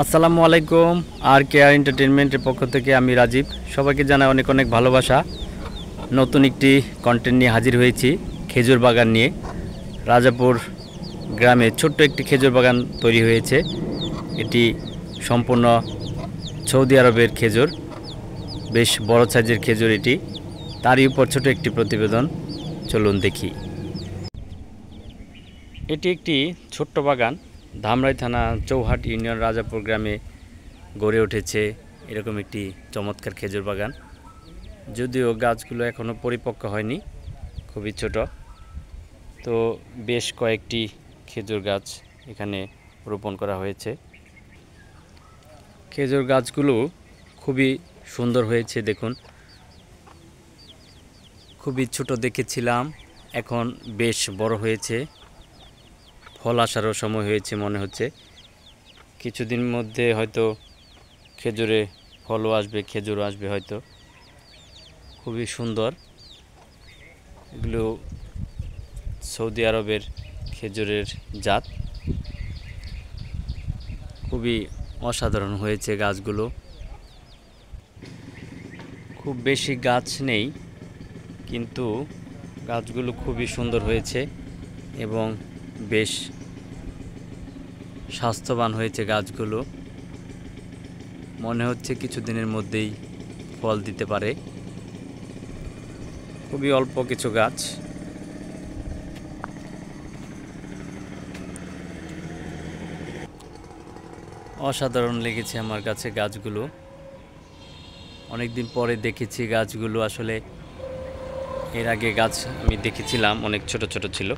আসসালামু আলাইকুম। আর কেয়ার এন্টারটেইনমেন্টের পক্ষ থেকে আমি রাজীব, সবাইকে জানাই অনেক অনেক ভালোবাসা। নতুন একটি কন্টেন্ট নিয়ে হাজির হয়েছি খেজুর বাগান নিয়ে। রাজাপুর গ্রামে ছোট্ট একটি খেজুর বাগান তৈরি হয়েছে। এটি সম্পূর্ণ সৌদি আরবের খেজুর, বেশ বড় সাইজের খেজুর এটি। তারই উপর ছোট একটি প্রতিবেদন, চলুন দেখি। এটি একটি ছোট্ট বাগান, ধামরাই থানা চৌহাট ইউনিয়ন রাজাপুর গ্রামে গড়ে উঠেছে এরকম একটি চমৎকার খেজুর বাগান। যদিও গাছগুলো এখনও পরিপক্ক হয়নি, খুবই ছোট। তো বেশ কয়েকটি খেজুর গাছ এখানে রোপণ করা হয়েছে। খেজুর গাছগুলো খুবই সুন্দর হয়েছে, দেখুন। খুবই ছোট দেখেছিলাম, এখন বেশ বড় হয়েছে। ফল আসারও সময় হয়েছে মনে হচ্ছে। কিছুদিনের মধ্যে হয়তো খেজুরে ফলও আসবে, খেজুরও আসবে হয়তো। খুবই সুন্দর। এগুলো সৌদি আরবের খেজুরের জাত। খুবই অসাধারণ হয়েছে গাছগুলো। খুব বেশি গাছ নেই, কিন্তু গাছগুলো খুবই সুন্দর হয়েছে এবং বেশ স্বাস্থ্যবান হয়েছে গাছগুলো। মনে হচ্ছে কিছুদিনের মধ্যেই ফল দিতে পারে। খুবই অল্প কিছু গাছ। অসাধারণ লেগেছে আমার কাছে গাছগুলো। অনেকদিন পরে দেখেছি গাছগুলো। আসলে এর আগে গাছ আমি দেখেছিলাম অনেক ছোট ছোট ছিল,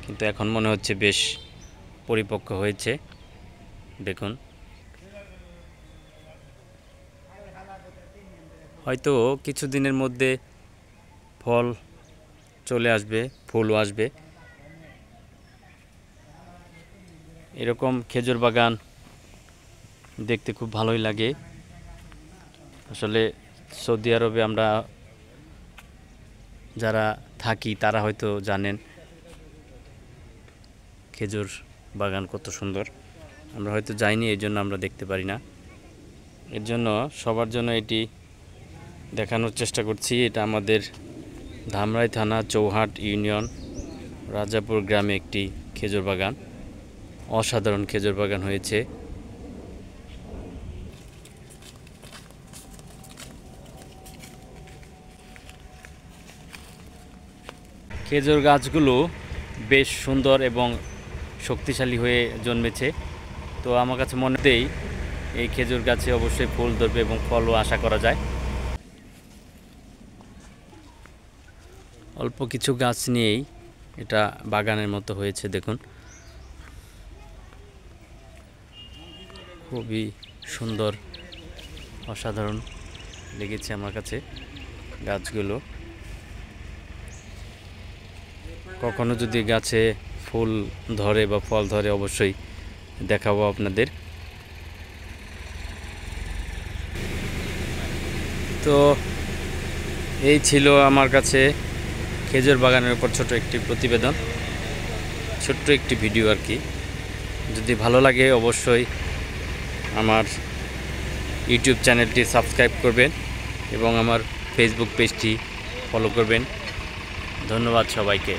কিন্তু এখন মনে হচ্ছে বেশ পরিপক্ক হয়েছে। দেখুন, হয়তো কিছুদিনের মধ্যে ফল চলে আসবে, ফুলও আসবে। এরকম খেজুর বাগান দেখতে খুব ভালোই লাগে। আসলে সৌদি আরবে আমরা যারা থাকি তারা হয়তো জানেন খেজুর বাগান কত সুন্দর। আমরা হয়তো যাইনি, এই জন্য আমরা দেখতে পারি না। এর জন্য সবার জন্য এটি দেখানোর চেষ্টা করছি। এটা আমাদের ধামরাই থানা চৌহাট ইউনিয়ন রাজাপুর গ্রামে একটি খেজুর বাগান। অসাধারণ খেজুর বাগান হয়েছে। খেজুর গাছগুলো বেশ সুন্দর এবং শক্তিশালী হয়ে জন্মেছে। তো আমার কাছে মনে হয় এই খেজুর গাছে অবশ্যই ফুল ধরবে এবং ফলও আশা করা যায়। অল্প কিছু গাছ নিয়েই এটা বাগানের মতো হয়েছে, দেখুন। খুবই সুন্দর, অসাধারণ লেগেছে আমার কাছে গাছগুলো। কখনো যদি গাছে ফুল ধরে বা ফল ধরে অবশ্যই দেখাবো আপনাদের। তো এই ছিল আমার কাছে খেজুর বাগানের উপর ছোট একটি প্রতিবেদন, ছোট্ট একটি ভিডিও আর কি। যদি ভালো লাগে অবশ্যই আমার ইউটিউব চ্যানেলটি সাবস্ক্রাইব করবেন এবং আমার ফেসবুক পেজটি ফলো করবেন। ধন্যবাদ সবাইকে।